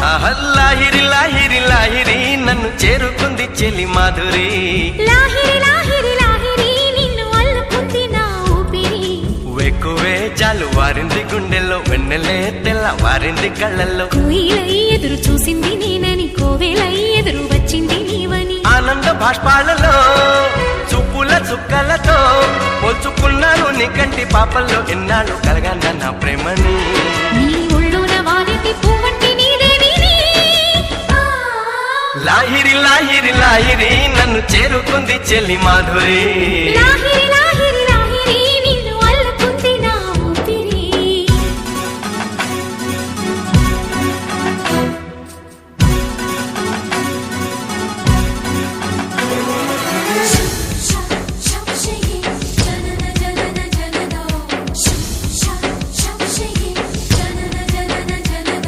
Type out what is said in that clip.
లాహిరి లాహిరి లాహిరి నన్ను చేరుకుంది చెలి మాధురి లాహిరి లాహిరి లాహిరి నిన్ను అల్లుకుంది నా ఊపిరి ఎక్కువే జాలు వారింది గుండెల్లో వెన్నెలే తెల్ల వారింది కళ్ళల్లో కోయిలై ఎదురు చూసింది నేనని కోవెలై ఎదురు వచ్చింది నీవని ఆనంద భాష్పాలలో చూపుల చుక్కలతో పోల్చుకున్నాను నీ కంటి పాపల్లో ఎన్నాళ్ళు కలగన్న నా ప్రేమని నీ ఒళ్ళోన వాలిటి పువ్వంటి నీదేవిని లాహిరి లాహిరి లాహిరి నన్ను చేరుకుంది చెల్లి మాధురి లాహిరి